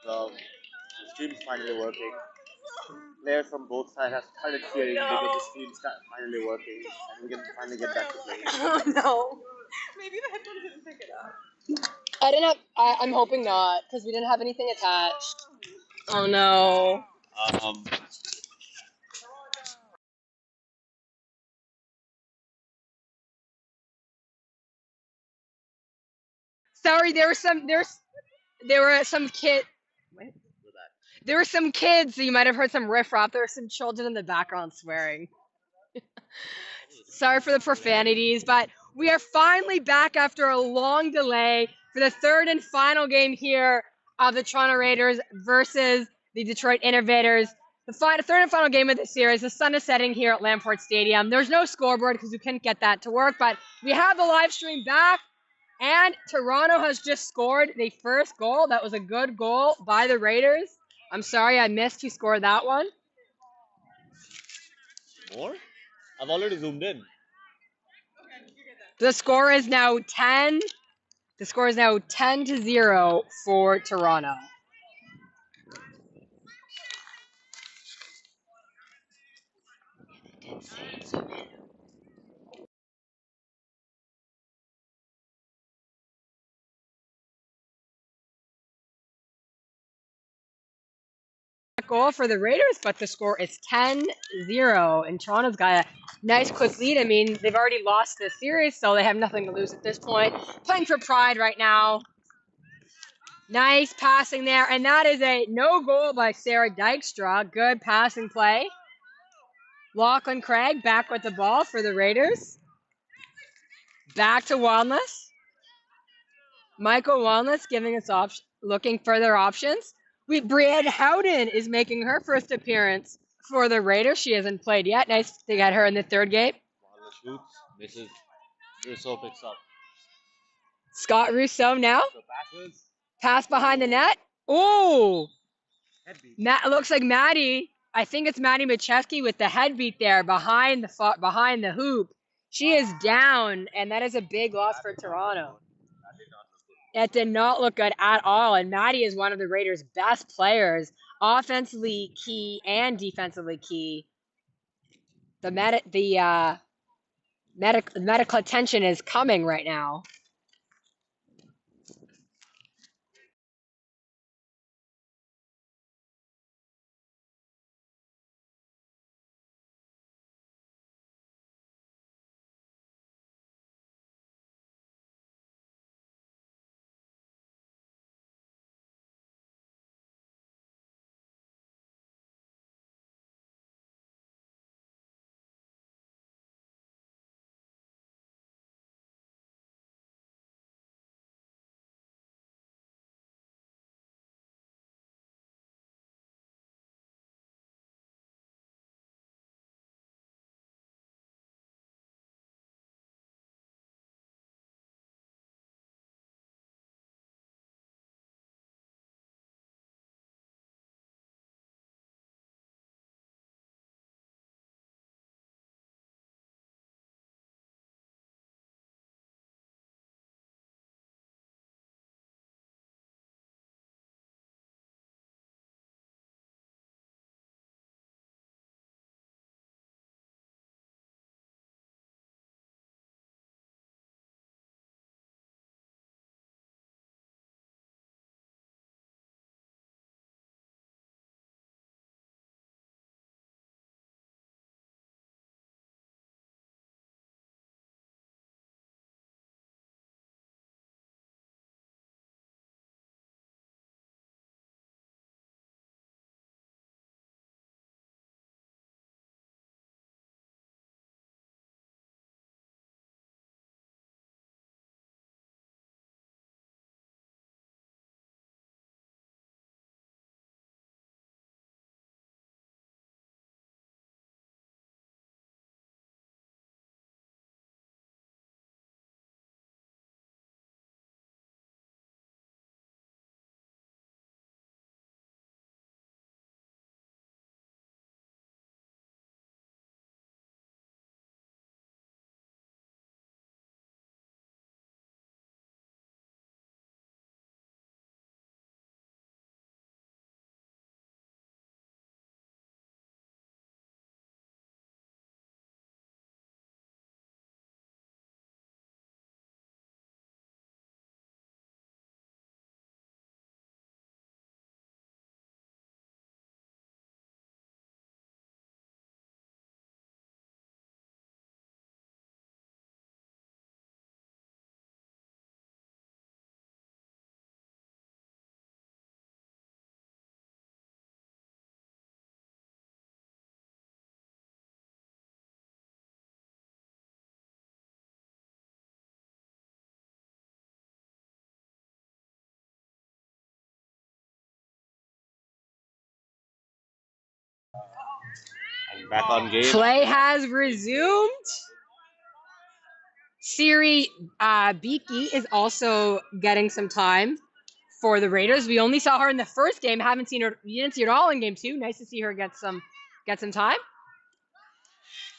The stream's finally working. Players from both sides have started cheering because the stream's finally working, and we can finally get back to playing. Oh no. Maybe the headphones didn't pick it up. I didn't have. I'm hoping not, because we didn't have anything attached. Oh no. Um, Sorry, there were some kid. What? There were some kids, so you might have heard some riff raff. There were some children in the background swearing. Sorry for the profanities, but we are finally back after a long delay for the third and final game here of the Toronto Raiders versus the Detroit Innovators. The third and final game of the series. The sun is setting here at Lamport Stadium. There's no scoreboard because we couldn't get that to work, but we have the live stream back, and Toronto has just scored the first goal. That was a good goal by the Raiders. I'm sorry I missed who scored that one. more? I've already zoomed in. The score is now 10. The score is now 10-0 for Toronto. Goal for the Raiders, but the score is 10-0, and Toronto's got a nice quick lead. I mean, they've already lost this series, so they have nothing to lose at this point. Playing for pride right now. Nice passing there, and that is a no goal by Sarah Dykstra. Good passing play. Lachlan Craig back with the ball for the Raiders. Back to Wellness. Michael Wellness giving us looking further options. Brienne Howden is making her first appearance for the Raiders. She hasn't played yet. Nice to get her in the third game. Wallace shoots, misses. Rousseau picks up. Scott Rousseau now. So passes. Pass behind the net. Oh! Headbeat. Looks like Maddie. I think it's Maddie Machewski with the head beat there behind the hoop. She is down, and that is a big loss for Toronto. That did not look good at all, and Maddie is one of the Raiders' best players, offensively key and defensively key. The medical attention is coming right now. And back on game. Play has resumed. Siri Beaky is also getting some time for the Raiders. We only saw her in the first game. Haven't seen her. You didn't see her at all in game 2. Nice to see her get some time.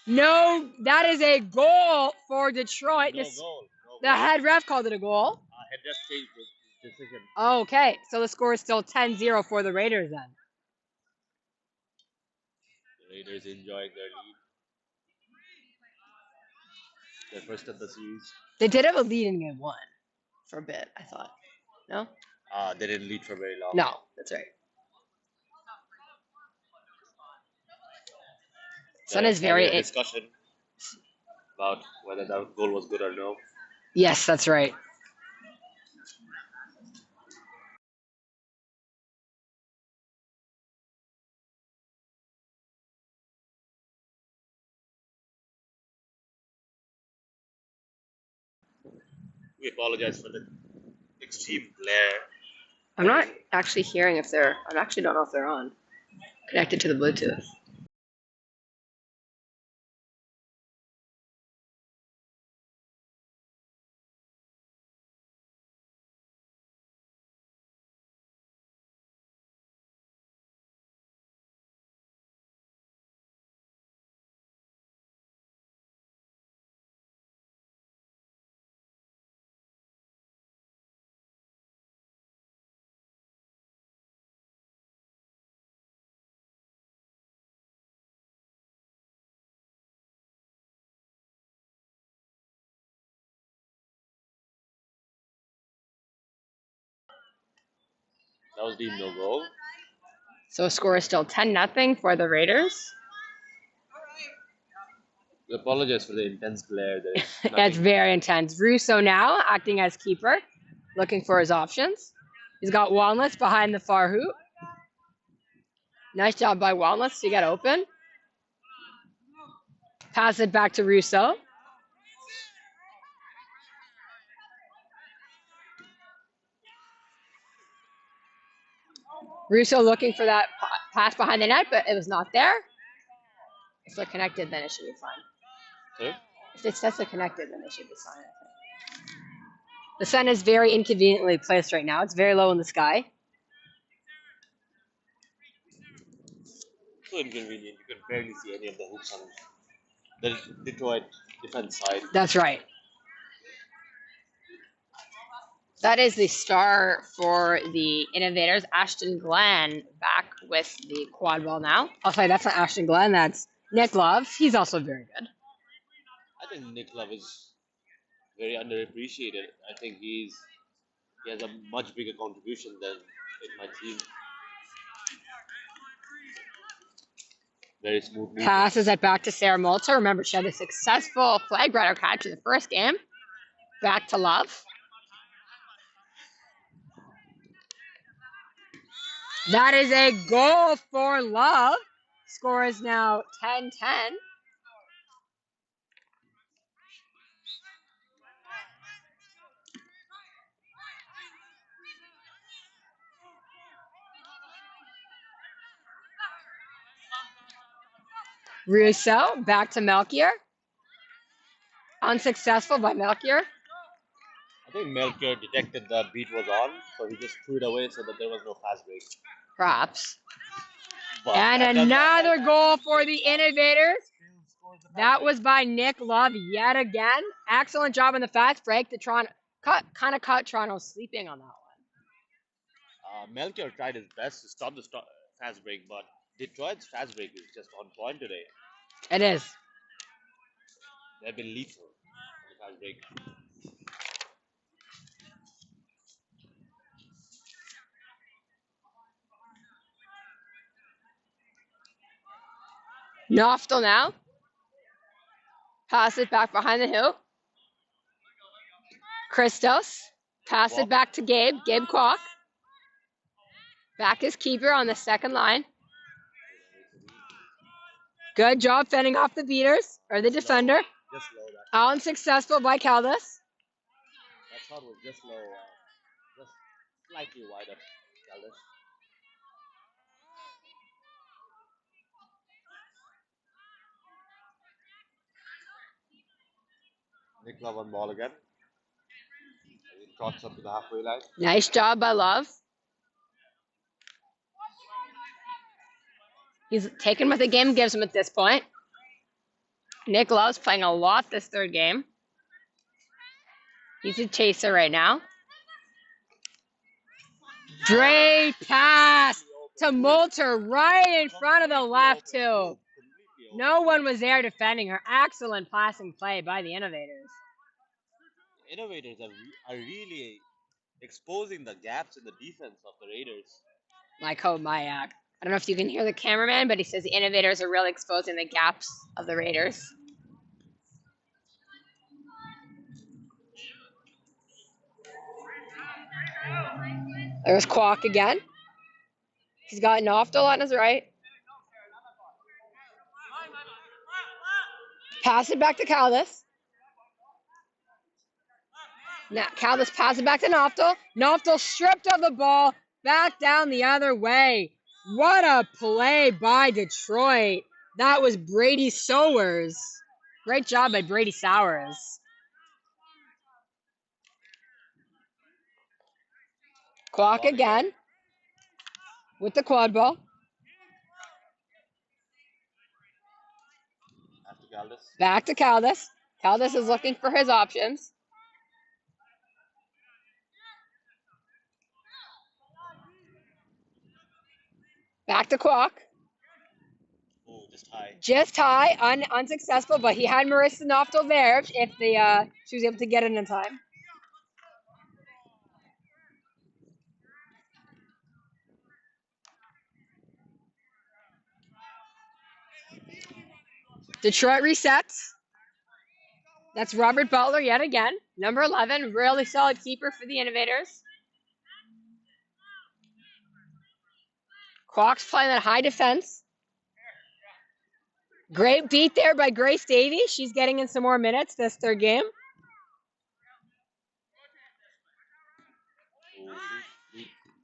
No, that is a goal for Detroit. No goal. The head ref called it a goal. Head ref changed the decision. Okay, so the score is still 10-0 for the Raiders then. The Raiders enjoying their lead. Their first of the series. They did have a lead in game 1 for a bit, I thought. No? They didn't lead for very long. No, that's right. Sun is very discussion about whether that goal was good or no. Yes, that's right. We apologize for the extreme glare. I'm not actually hearing if they're. I actually don't know if they're on. Connected to the Bluetooth. That was deemed no goal. So score is still 10-0 for the Raiders. We apologize for the intense glare. It's very intense. Russo now acting as keeper, looking for his options. He's got Wanless behind the far hoop. Nice job by Wanless to get open. Pass it back to Russo. Russo looking for that pass behind the net, but it was not there. If they're connected, then it should be fine. Sorry? If it says they're connected, then it should be fine, I think. The sun is very inconveniently placed right now. It's very low in the sky. So inconvenient. You can barely see any of the hoops on the Detroit defense side. That's right. That is the star for the Innovators, Ashton Glenn, back with the quad ball now. I'll tell you, that's not Ashton Glenn, that's Nick Love. He's also very good. I think Nick Love is very underappreciated. I think he has a much bigger contribution than in my team. Very smooth movement. Passes it back to Sarah Malta. Remember, she had a successful flag runner catch in the first game. Back to Love. That is a goal for Love. Score is now 10-10. Russo, back to Melchior. Unsuccessful by Melchior. I think Melchior detected the beat was on, so he just threw it away so that there was no fast break. Perhaps. But And another goal for the Innovators. That was by Nick Love yet again. Excellent job on the fast break. The Toronto kind of caught Toronto sleeping on that one. Melchior tried his best to stop the fast break, but Detroit's fast break is just on point today. It is. They've been lethal on the fast break. Noftel now. Pass it back behind the hoop. Christos. Pass it back to Gabe. Gabe Kwok. Back is keeper on the second line. Good job fending off the beaters, or the defender. Just low. Unsuccessful by Caldas. That shot was just low. Just slightly wide of Caldas. Nick Love on ball again. He trots up to the halfway line. Nice job by Love. He's taking what the game gives him at this point. Nick Love's playing a lot this third game. He's a chaser right now. Great pass to Moulter right in front of the left, too. No one was there defending her. Excellent passing play by the Innovators. Innovators are really exposing the gaps in the defense of the Raiders. Like Mayak. I don't know if you can hear the cameraman, but he says the Innovators are really exposing the gaps of the Raiders. There's Kwok again. He's got Noftel on his right. Pass it back to Caldas. Now Caldas passes it back to Noftel. Noftel stripped of the ball, back down the other way. What a play by Detroit. That was Brady Sowers. Great job by Brady Sowers. Kwok again with the quad ball. Back to Caldas. Caldas is looking for his options. Back to Kwok. Oh, just high. Just high, unsuccessful, but he had Marissa Noftel there if she was able to get it in time. Detroit resets. That's Robert Butler yet again. Number 11, really solid keeper for the Innovators. Kwok's playing that high defense. Great beat there by Grace Davies. She's getting in some more minutes this third game.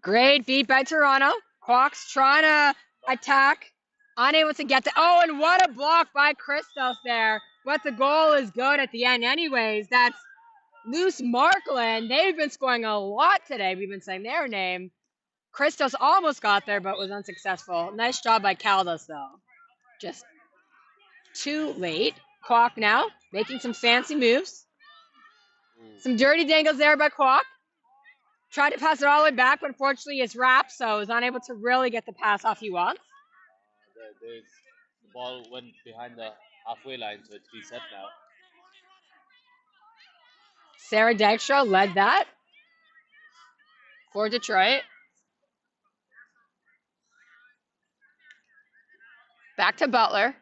Great beat by Toronto. Kwok's trying to attack. Unable to get the... Oh, and what a block by Christos there. But the goal is good at the end anyways. That's Luce Markland. They've been scoring a lot today. We've been saying their name. Christos almost got there, but was unsuccessful. Nice job by Caldas, though. Just too late. Kwok now, making some fancy moves. Some dirty dangles there by Kwok. Tried to pass it all the way back, but unfortunately it's wrapped, so is unable to really get the pass off he wants. The ball went behind the halfway line, so it's reset now. Sarah Dykstra led that for Detroit. Back to Butler.